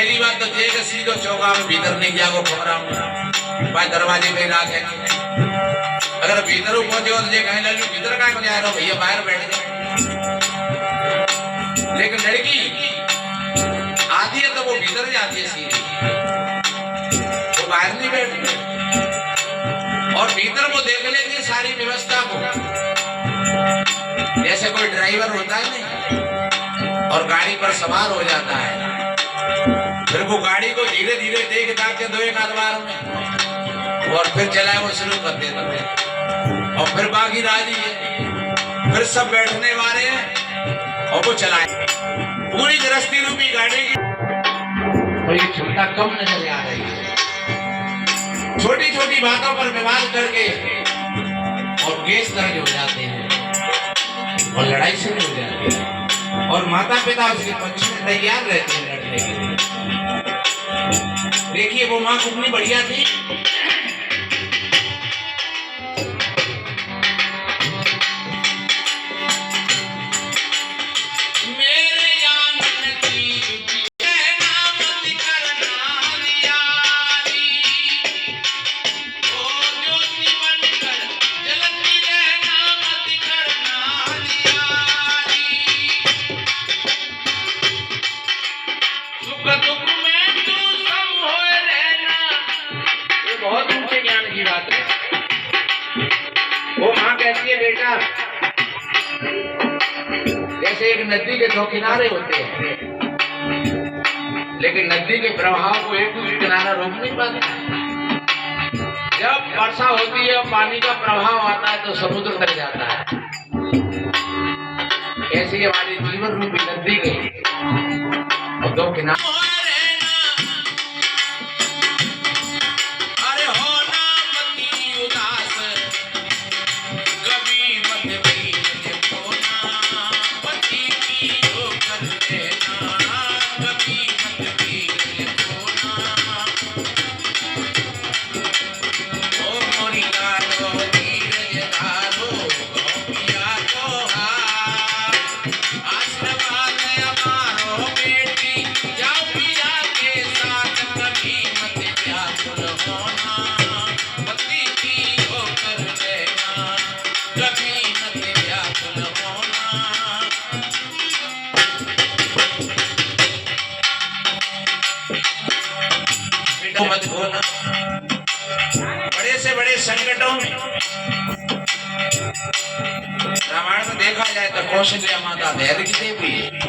पहली बात तो ये कि सीधो चौका में भीतर नहीं गया वो खबरा भाई दरवाजे पे ना के अगर भीतर पहुंचे हो तो ये कहीं लल्लू भीतर का जा रहा हो भैया बाहर बैठ जाओ। लेकिन लड़की आती है तो वो भीतर जाती है सीधी, वो बाहर नहीं बैठती और भीतर वो देख लेती है सारी व्यवस्था को। जैसे कोई ड्राइवर होता है नहीं और गाड़ी पर सवार हो जाता है, फिर वो गाड़ी को धीरे धीरे देख दाख के दो एक आधवार में और फिर चलाए वो शुरू कर देता है और फिर बाकी राजी है, फिर सब बैठने वाले हैं और वो चलाए पूरी गृहस्थी रूपी गाड़ी की। तो ये क्षमता कम नजर आ रही है, छोटी छोटी बातों पर विवाद करके और केस दर्ज हो जाते हैं और लड़ाई शुरू हो जाती है और माता पिता उसके पक्ष में तैयार रहते हैं लड़ने के लिए। देखिए वो माँ कितनी बढ़िया थी। बहुत ऊंचे ज्ञान की बात है। वो माँ कहती है बेटा जैसे एक नदी के दो किनारे होते हैं, लेकिन नदी के प्रवाह को एक भी किनारा रोक नहीं पाता। जब वर्षा होती है और पानी का प्रभाव आता है तो समुद्र तक जाता है। ऐसे हमारी जीवन रूपी नदी के दो किनारे मत होना। बड़े से बड़े संकटों में रामायण में देखा जाए तो कौशल्या माता धैर्य की देवी है।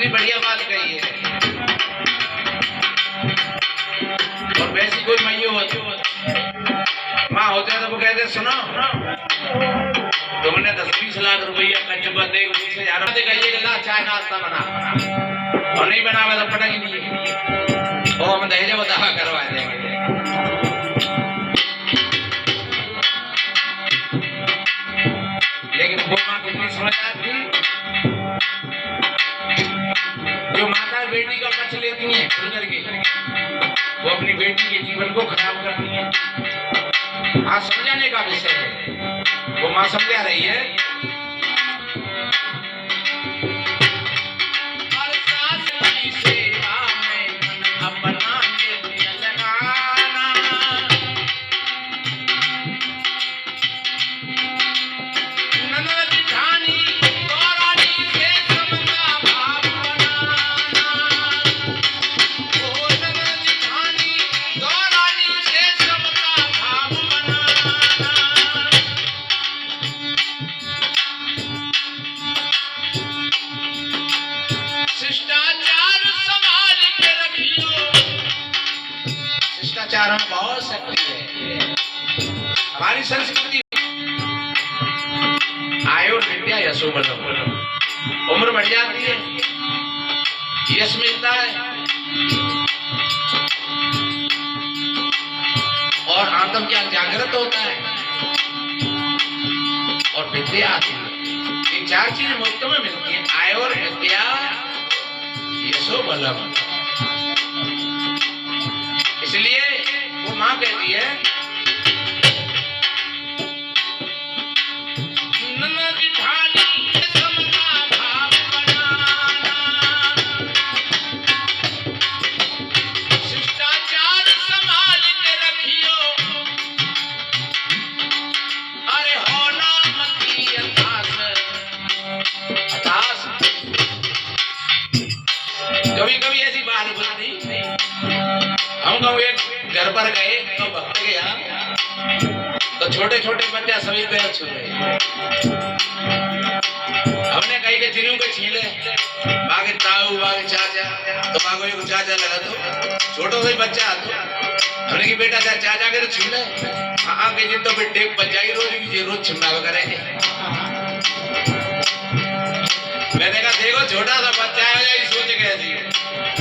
बढ़िया बात कही है। और वैसी कोई मैया होती माँ होते तो वो कहते सुनो तुमने 10-20 लाख रुपया कच्चा दे 20,000 कहिए ला चाय नाश्ता बना और नहीं बनावे तो पटक ही नहीं वो हम दहेज बता करवा देंगे। लेकिन वो माँ कितनी समझदार थी, जो माता बेटी का पक्ष लेती हैं खुल करके वो अपनी बेटी के जीवन को खराब करती हैं। आज समझाने का विषय है, वो माँ समझा रही है। हमारी संस्कृति आयो विद्या यशो बलम, उम्र बढ़ जाती है, यश मिलता है और आत्म ज्ञान जागृत होता है और विद्या आती है। ये चार चीजें मुफ्त में मिलती है, आय और विद्या, यशो बलम। इसलिए वो मां कहती है घर पर गए तो भक्त गया तो छोटे छोटे बच्चा सभी पैर छू गए। हमने कही के जिन्हों के छीले बागे ताऊ बागे चाचा तो बागो एक चाचा लगा तो छोटो से बच्चा तो हमने की बेटा चाचा के छीले हाँ के जिन तो बेटे बजाई रोज छिपा करेंगे। मैंने कहा देखो छोटा सा बच्चा है सोच गए थी।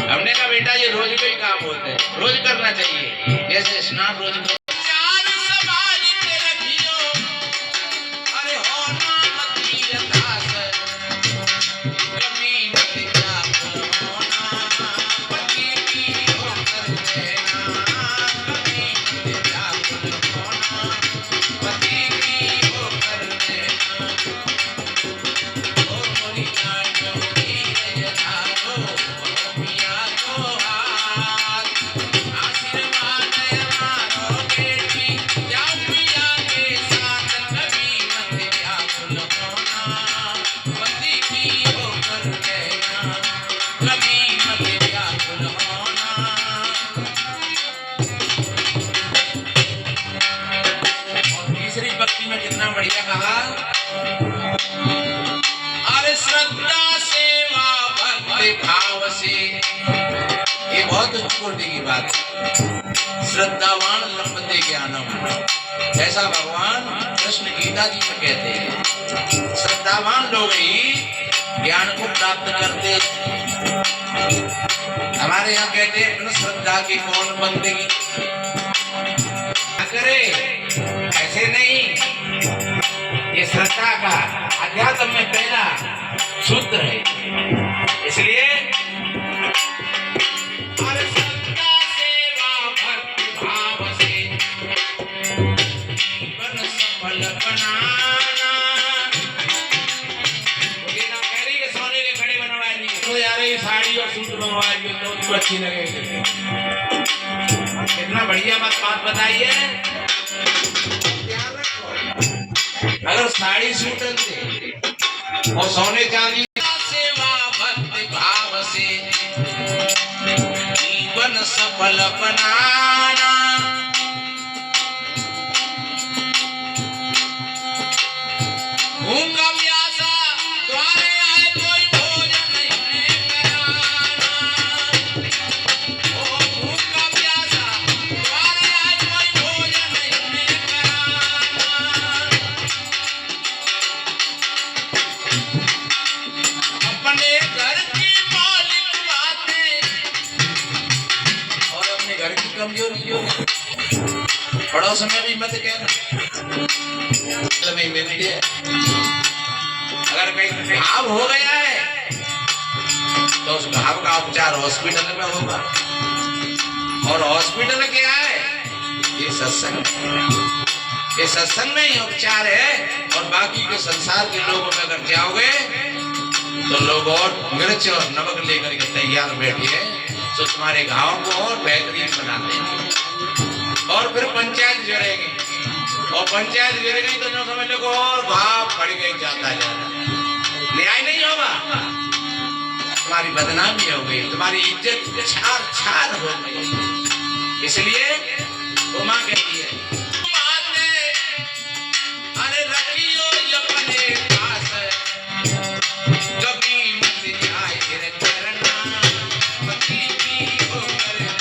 हमने कहा बेटा ये रोज का ही काम होता है, रोज करना चाहिए, जैसे स्नान रोज कर। कितना बढ़िया कहा, अरे श्रद्धा सेवा भक्ति भाव से, ये बहुत उच्च कोटि की बात है। श्रद्धावान लंबते ज्ञानम, ऐसा भगवान कृष्ण गीता जी में कहते हैं। श्रद्धावान लोग ही ज्ञान को प्राप्त करते। हमारे यहाँ कहते हैं श्रद्धा की कौन बंदगी करे, ऐसे नहीं। ये श्रद्धा का अध्यात्म में पहला सूत्र है। इसलिए श्रद्धा सेवा भक्ति भाव से जीवन सफल बनाना। ये ना कह रही कि सोने के खड़े बनवा लिए तो यार ये साड़ी और सूट बनवा लिए तो उसको अच्छी लगेगी। कितना बढ़िया बात बताइए। अगर साड़ी सूट और सोने चांदी सेवा भक्ति भाव से जीवन सफल बनाना। भूखा प्यासा द्वारे आए कोई भोजन नहीं कराना। ओ भूखा प्यासा द्वारे आए कोई भोजन नहीं कराना। अपने घर की मौलिक बातें और अपने घर की कमजोरियों पड़ोस में भी मत कहना। मिलती है अगर कहीं घाव हो गया है तो उस घाव का उपचार हॉस्पिटल में होगा। और हॉस्पिटल क्या है? ये सत्संग। ये सत्संग में ही उपचार है। और बाकी के संसार के लोगों में अगर जाओगे तो लोग और मिर्च और नमक लेकर के तैयार बैठे तो तुम्हारे घाव को और बेहतरीन बना देंगे। और फिर पंचायत जुड़ेगी और पंचायत जुड़ गई तो जो समझ लो और घाव बढ़ गई जाता न्याय नहीं होगा। तुम्हारी बदनामी हो गई, तुम्हारी इज्जत छार छार हो गई। इसलिए वो मां कहती है अरे रखियो अपने पास कभी मत जाए तेरे करना पति की हो करना।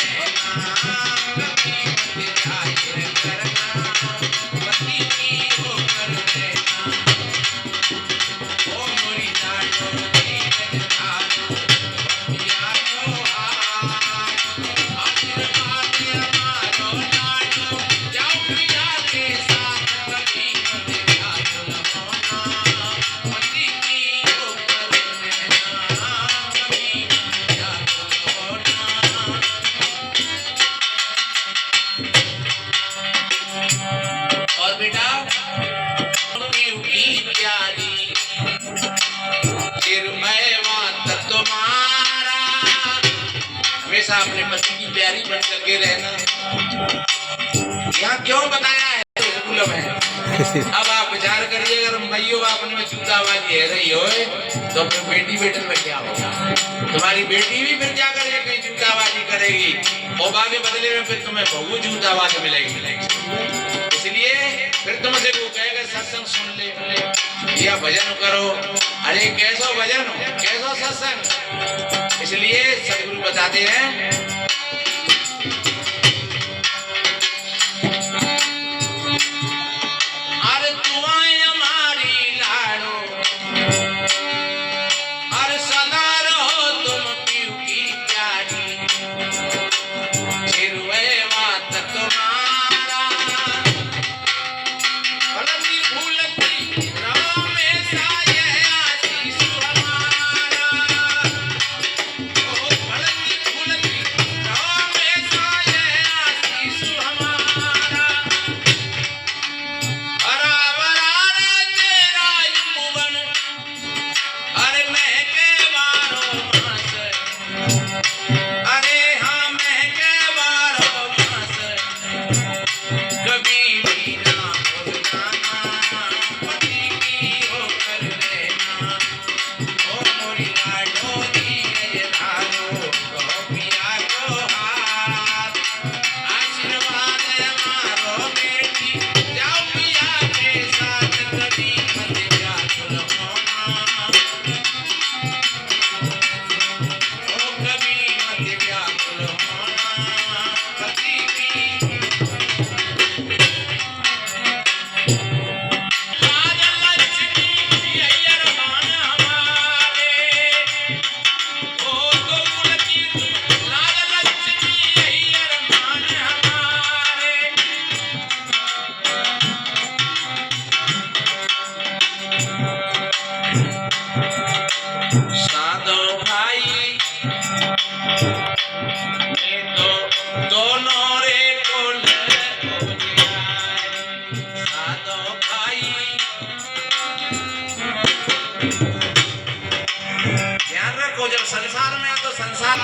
कभी मत जाए तेरे करना पति अपने पति की प्यारी बन करके रहना। यहाँ क्यों बताया है स्कूल में? अब आप विचार करिए, अगर मैयो आपने में जूताबाजी है रही हो तो अपनी बेटी बेटन में क्या होगा? तुम्हारी बेटी भी फिर क्या करेगी? कहीं जूताबाजी करेगी और बागे बदले में फिर तुम्हें बहु जूताबाजी मिलेगी। इसलिए फिर तुमसे वो कहेगा सत्संग सुन ले या भजन करो। अरे कैसो भजन कैसो सत्संग? इसलिए सदगुरु बताते हैं अरे तू आए हमारी लाडो, अरे सदा रहो तुम पीऊ की प्यारी, छिरुए मात तुम्हारा भलती भूलती राम में साये आशीष हमारा। ओ भलती भूलती राम में साये आशीष हमारा। हरा भरा रे तेरा युवन, अरे महके बारो मास, अरे हाँ महके बारो मास, कभी भी ना भूलना पति की होकर रहना। ओ मोरी लाडो धीरज धारो, कहो पिया को हाथ, आशीर्वाद मारो बेटी, जाओ पिया के साथ, कभी मत व्याकुल होना। ओ कभी मत व्याकुल होना पति की। राजा लक्ष्मी अय्यर मान हमारे, ओ तो पुलकित राजा लक्ष्मी अय्यर मान हमारे। साधो भाई ने तो दोनों रे कुल हो जाए। साधो भाई ध्यान रखो, जब संसार में है तो संसार